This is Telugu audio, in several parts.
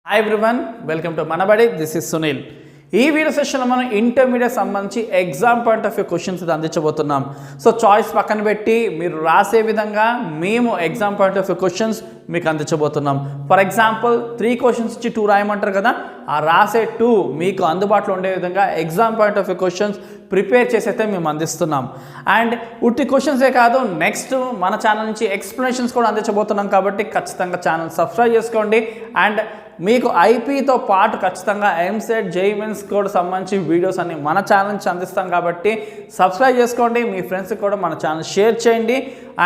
Hi everyone, welcome to Manabadi. This is Sunil. ఈ వీడియో సెషన్లో మనం ఇంటర్మీడియట్ సంబంధించి exam point of view questions అందించబోతున్నాం. సో చాయిస్ పక్కన పెట్టి మీరు రాసే విధంగా మేము exam point of view questions మీకు అందించబోతున్నాం. ఫర్ ఎగ్జాంపుల్ 3 క్వశ్చన్స్ ఇచ్చి 2 రాయమంటారు కదా, ఆ రాసే 2 మీకు అందుబాటులో ఉండే విధంగా exam point of view questions prepare చేసి అయితే మేము అందిస్తున్నాం. అండ్ ఉట్టి క్వశ్చన్సే కాదు, నెక్స్ట్ మన ఛానల్ నుంచి ఎక్స్ప్లెనేషన్స్ కూడా అందించబోతున్నాం. కాబట్టి ఖచ్చితంగా ఛానల్ సబ్స్క్రైబ్ చేసుకోండి. అండ్ మీకు ఐపీతో పాటు ఖచ్చితంగా ఎంసెట్ జేఈఈ మెయిన్స్ కూడా సంబంధించి వీడియోస్ అన్ని మన ఛానల్ నుంచి అందిస్తాం. కాబట్టి సబ్స్క్రైబ్ చేసుకోండి, మీ ఫ్రెండ్స్కి కూడా మన ఛానల్ షేర్ చేయండి.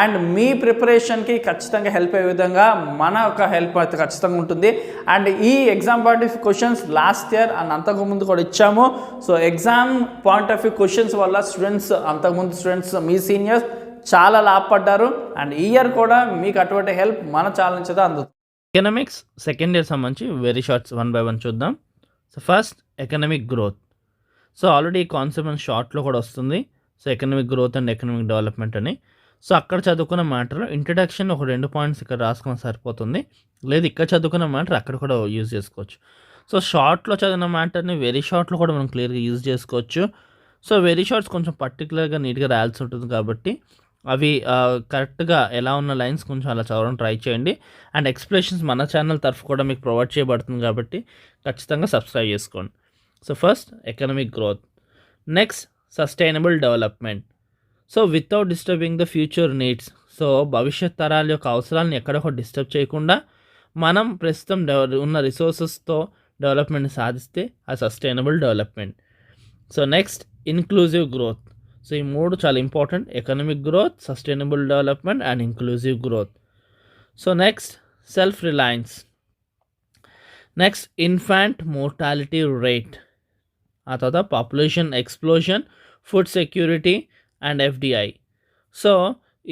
అండ్ మీ ప్రిపరేషన్కి ఖచ్చితంగా హెల్ప్ అయ్యే విధంగా మన యొక్క హెల్ప్ అయితే ఖచ్చితంగా ఉంటుంది. అండ్ ఈ exam point of view questions last year and అంతకుముందు కూడా ఇచ్చాము. So exam point of view questions వల్ల స్టూడెంట్స్, అంతకుముందు స్టూడెంట్స్, మీ సీనియర్స్ చాలా లాభపడ్డారు. అండ్ ఈ ఇయర్ కూడా మీకు అటువంటి హెల్ప్ మన ఛానల్ నుంచి అయితే అందుతుంది. ఎకనామిక్స్ సెకండ్ ఇయర్ సంబంధించి వెరీ షార్ట్స్ 1 by 1 చూద్దాం. So first economic growth. So already ఈ కాన్సెప్ట్ మన షార్ట్లో కూడా వస్తుంది. So economic growth and economic development అని. సో అక్కడ చదువుకున్న మ్యాటర్లో ఇంట్రడక్షన్ ఒక 2 పాయింట్స్ ఇక్కడ రాసుకున్న సరిపోతుంది. లేదు ఇక్కడ చదువుకున్న మ్యాటర్ అక్కడ కూడా యూజ్ చేసుకోవచ్చు. సో షార్ట్లో చదివిన మ్యాటర్ని వెరీ షార్ట్లో కూడా మనం క్లియర్గా యూజ్ చేసుకోవచ్చు. సో వెరీ షార్ట్స్ కొంచెం పర్టికులర్గా నీట్గా రాయాల్సి ఉంటుంది కాబట్టి అవి కరెక్ట్గా ఎలా ఉన్న లైన్స్ కొంచెం అలా చదవడం ట్రై చేయండి. అండ్ ఎక్స్ప్లెనేషన్స్ మన ఛానల్ తరఫు కూడా మీకు ప్రొవైడ్ చేయబడుతుంది కాబట్టి ఖచ్చితంగా సబ్స్క్రైబ్ చేసుకోండి. So first economic growth, next sustainable development. So without disturbing the future needs. So భవిష్యత్ తరాల యొక్క అవసరాలను ఎక్కడొక డిస్టర్బ్ చేయకుండా మనం ప్రస్తుతం ఉన్న రిసోర్సెస్తో డెవలప్మెంట్ సాధిస్తే ఆ sustainable development. So next inclusive growth. So ఈ 3 చాలా important: economic growth, sustainable development and inclusive growth. So next self Reliance, next infant mortality rate, ఆ తర్వాత population explosion, food security and FDI. So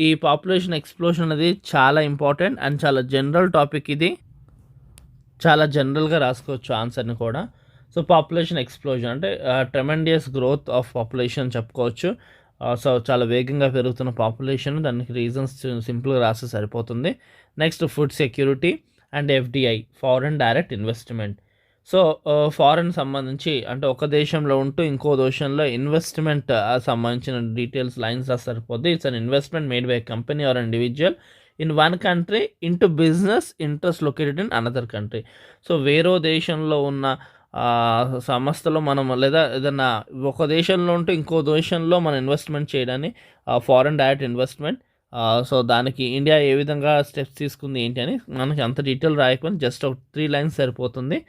ఈ పాపులేషన్ ఎక్స్ప్లోజన్ అనేది చాలా ఇంపార్టెంట్ అండ్ చాలా జనరల్ టాపిక్. ఇది చాలా జనరల్గా రాసుకోవచ్చు ఆన్సర్ని కూడా. సో పాపులేషన్ ఎక్స్ప్లోజన్ అంటే ట్రెమెండియస్ గ్రోత్ ఆఫ్ పాపులేషన్ చెప్పుకోవచ్చు. సో చాలా వేగంగా పెరుగుతున్న పాపులేషన్, దానికి రీజన్స్ సింపుల్గా రాస్తే సరిపోతుంది. Next food security and FDI, foreign direct investment. So foreign సంబంధించి అంటే ఒక దేశంలో ఉంటూ ఇంకో దేశంలో ఇన్వెస్ట్మెంట్ సంబంధించిన డీటెయిల్స్ లైన్స్ రాస్తే సరిపోద్ది. It's an investment made by company or individual in one country into business interest located in another country. So వేరే దేశంలో ఉన్న సంస్థలో మనం లేదా ఏదన్నా ఒక దేశంలో ఉంటే ఇంకో దేశంలో మనం ఇన్వెస్ట్మెంట్ చేయడాన్ని ఫారెన్ డైరెక్ట్ ఇన్వెస్ట్మెంట్. సో దానికి ఇండియా ఏ విధంగా స్టెప్స్ తీసుకుంది ఏంటి అని మనకి అంత డీటెయిల్ రాయకపోతే జస్ట్ ఒక 3 lines సరిపోతుంది.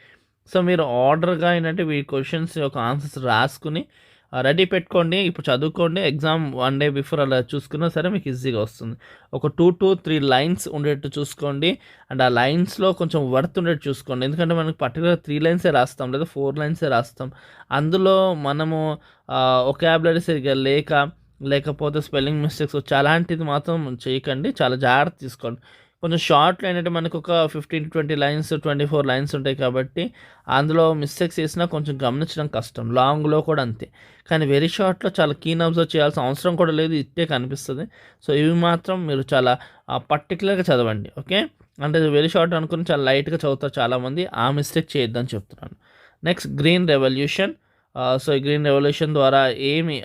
సో మీరు ఆర్డర్గా ఏంటంటే ఈ క్వశ్చన్స్ యొక్క ఆన్సర్స్ రాసుకుని రెడీ పెట్టుకోండి. ఇప్పుడు చదువుకోండి, ఎగ్జామ్ 1 day బిఫోర్ అలా చూసుకున్నా సరే మీకు ఈజీగా వస్తుంది. ఒక 2 to 3 lines ఉండేట్టు చూసుకోండి. అండ్ ఆ లైన్స్లో కొంచెం వర్త్ ఉండేట్టు చూసుకోండి. ఎందుకంటే మనకి పర్టికులర్ 3 lines రాస్తాం లేదా 4 lines రాస్తాం. అందులో మనము ఒకాబులరీ సరిగ్గా లేకపోతే స్పెల్లింగ్ మిస్టేక్స్ వచ్చి అలాంటిది మాత్రం చేయకండి. చాలా జాగ్రత్త తీసుకోండి. కొంచెం షార్ట్లో ఏంటంటే మనకు ఒక 15 to 20 lines, 24 lines ఉంటాయి కాబట్టి అందులో మిస్టేక్స్ చేసినా కొంచెం గమనించడం కష్టం. లాంగ్లో కూడా అంతే. కానీ వెరీ షార్ట్లో చాలా కీన్ అబ్జర్వ్ చేయాల్సిన అవసరం కూడా లేదు, ఇట్టే కనిపిస్తుంది. సో ఇవి మాత్రం మీరు చాలా పర్టికులర్గా చదవండి. ఓకే, అంటే వెరీ షార్ట్ అనుకుని చాలా లైట్గా చదువుతారు చాలామంది. ఆ మిస్టేక్ చేయొద్దని చెప్తున్నాను. Next green revolution. సో ఈ గ్రీన్ రెవల్యూషన్ ద్వారా ఏమి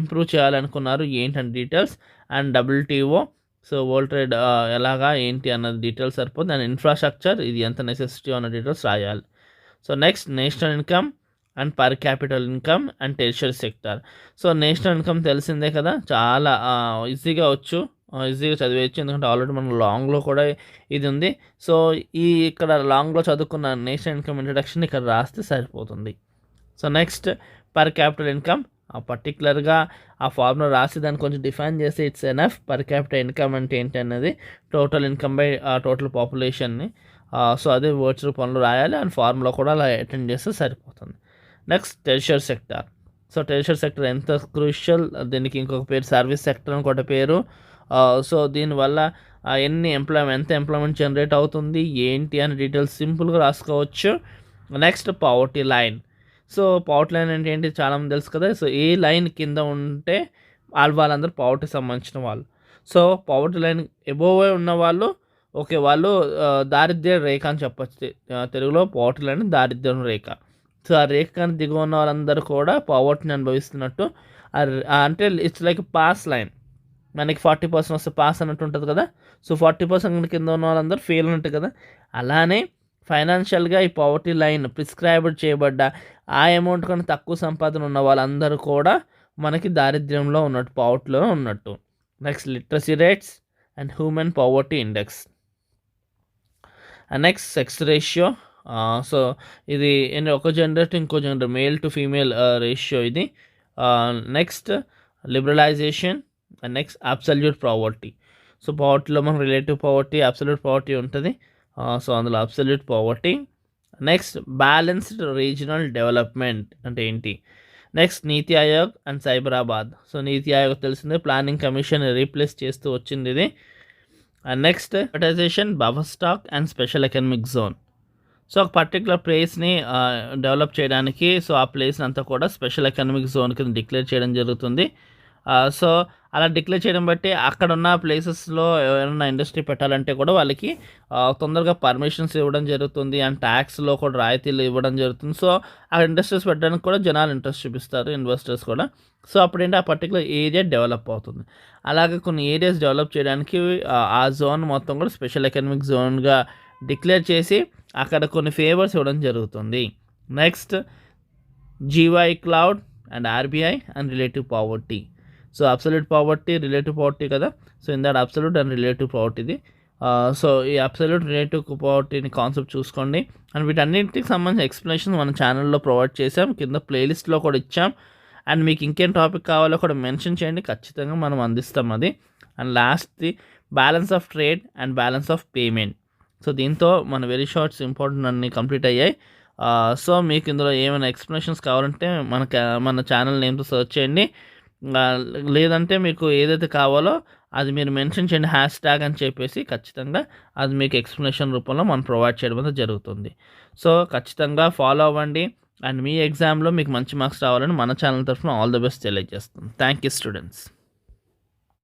ఇంప్రూవ్ చేయాలనుకున్నారు ఏంటంటే details. And WTO, so world trade ఎలాగా ఏంటి అన్నది డీటెయిల్స్ సరిపోతుంది. అండ్ ఇన్ఫ్రాస్ట్రక్చర్, ఇది ఎంత నెసెసిటీ అన్న డీటెయిల్స్ రాయాలి. So next national income and per capital income and tertiary sector. So national income తెలిసిందే కదా, చాలా ఈజీగా చదివేయచ్చు. ఎందుకంటే ఆల్రెడీ మనం లాంగ్లో కూడా ఇది ఉంది. సో ఇక్కడ లాంగ్లో చదువుకున్న నేషనల్ ఇన్కమ్ ఇంట్రడక్షన్ ఇక్కడ రాస్తే సరిపోతుంది. So next per capital income, పర్టికులర్గా ఆ ఫార్ములా రాసి దాన్ని కొంచెం డిఫైన్ చేసి it's enough. Per capital income అంటే ఏంటి అనేది టోటల్ ఇన్కమ్ బై టోటల్ పాపులేషన్ని. సో అదే వర్డ్స్ రూపంలో రాయాలి అండ్ ఫార్ములా కూడా అలా అటెండ్ చేస్తే సరిపోతుంది. Next tertiary sector. So tertiary sector ఎంత క్రూషియల్, దీనికి ఇంకొక పేరు సర్వీస్ సెక్టర్ అని కూడా పేరు. సో దీనివల్ల ఎంత ఎంప్లాయ్మెంట్ జనరేట్ అవుతుంది ఏంటి అని డీటెయిల్స్ సింపుల్గా రాసుకోవచ్చు. Next poverty line. So poverty line అంటే ఏంటి చాలామంది తెలుసు కదా. సో ఏ లైన్ కింద ఉంటే వాళ్ళందరూ పవర్టీకి సంబంధించిన వాళ్ళు. సో పవర్టీ లైన్ ఎబోవ్ ఉన్న వాళ్ళు ఓకే వాళ్ళు దారిద్ర్య రేఖ అని చెప్పచ్చు, తెలుగులో పావర్టీ లైన్ దారిద్ర్యం రేఖ. సో ఆ రేఖ కానీ దిగువ ఉన్న వాళ్ళందరూ కూడా పావర్టీని అనుభవిస్తున్నట్టు. అంటే ఇట్స్ లైక్ పాస్ లైన్, మనకి 40% వస్తే పాస్ అన్నట్టు ఉంటుంది కదా. సో 40% కింద ఉన్న వాళ్ళందరూ ఫెయిల్ ఉన్నట్టు కదా. అలానే ఫైనాన్షియల్గా ఈ పావర్టీ లైన్ ప్రిస్క్రైబ్డ్ చేయబడ్డ ఆ అమౌంట్ కన్నా తక్కువ సంపాదన ఉన్న వాళ్ళందరూ కూడా మనకి దారిద్ర్యంలో ఉన్నట్టు, పావర్టీలో ఉన్నట్టు. Next literacy rates and human poverty index. And next sex ratio. So ఇది ఒక జెండర్ టు ఇంకో జెండర్, మేల్ టు ఫీమేల్ రేషియో ఇది. Next liberalisation and next absolute poverty. So పావర్టీలో మనం రిలేటివ్ పావర్టీ, అబ్సల్యూట్ పావర్టీ ఉంటుంది. సో అందులో absolute poverty. Next balanced regional development అంటే ఏంటి. Next NITI Aayog and Cyberabad. So నీతి ఆయోగ్ తెలిసిందే, ప్లానింగ్ కమిషన్ రీప్లేస్ చేస్తూ వచ్చింది ఇది. And next privatization, buffer stock and special economic zone. So ఒక పర్టికులర్ ప్లేస్ని డెవలప్ చేయడానికి సో ఆ ప్లేస్ని అంతా కూడా స్పెషల్ ఎకనామిక్ జోన్ కింద డిక్లేర్ చేయడం జరుగుతుంది. సో అలా డిక్లేర్ చేయడం బట్టి అక్కడ ఉన్న ప్లేసెస్లో ఎవరైనా ఇండస్ట్రీ పెట్టాలంటే కూడా వాళ్ళకి తొందరగా పర్మిషన్స్ ఇవ్వడం జరుగుతుంది, అండ్ ట్యాక్స్లో కూడా రాయితీలు ఇవ్వడం జరుగుతుంది. సో ఆ ఇండస్ట్రీస్ పెట్టడానికి కూడా జనాలు ఇంట్రెస్ట్ చూపిస్తారు, ఇన్వెస్టర్స్ కూడా. సో అప్పుడేంటి ఆ పర్టికులర్ ఏరియా డెవలప్ అవుతుంది. అలాగే కొన్ని ఏరియాస్ డెవలప్ చేయడానికి ఆ జోన్ మొత్తం కూడా స్పెషల్ ఎకనామిక్ జోన్గా డిక్లేర్ చేసి అక్కడ కొన్ని ఫేవర్స్ ఇవ్వడం జరుగుతుంది. నెక్స్ట్ జీవై క్లౌడ్ and RBI and relative poverty. So absolute poverty, relative poverty కదా. So in that absolute and relative పావర్టీది. సో ఈ అబ్సల్యూట్ రిలేటివ్ పావర్టీని కాన్సెప్ట్ చూసుకోండి. అండ్ వీటన్నిటికి సంబంధించిన ఎక్స్ప్లెనేషన్ మన ఛానల్లో ప్రొవైడ్ చేసాం, కింద ప్లేలిస్ట్లో కూడా ఇచ్చాం. అండ్ మీకు ఇంకేం టాపిక్ కావాలో కూడా మెన్షన్ చేయండి, ఖచ్చితంగా మనం అందిస్తాం అది. అండ్ లాస్ట్ది balance of trade and balance of payment. So దీంతో మన వెరీ షార్ట్స్ ఇంపార్టెంట్ అన్నీ కంప్లీట్ అయ్యాయి. సో మీకు ఇందులో ఏమైనా ఎక్స్ప్లెనేషన్స్ కావాలంటే మన ఛానల్ నేమ్తో సెర్చ్ చేయండి. లేదంటే మీకు ఏదైతే కావాలో అది మీరు మెన్షన్ చేయండి, హ్యాష్ ట్యాగ్ అని చెప్పేసి, ఖచ్చితంగా అది మీకు ఎక్స్ప్లెనేషన్ రూపంలో మనం ప్రొవైడ్ చేయడం అనేది జరుగుతుంది. సో ఖచ్చితంగా ఫాలో అవ్వండి. అండ్ మీ ఎగ్జామ్లో మీకు మంచి మార్క్స్ రావాలని మన ఛానల్ తరఫున ఆల్ ది బెస్ట్ తెలియజేస్తాం. Thank you students.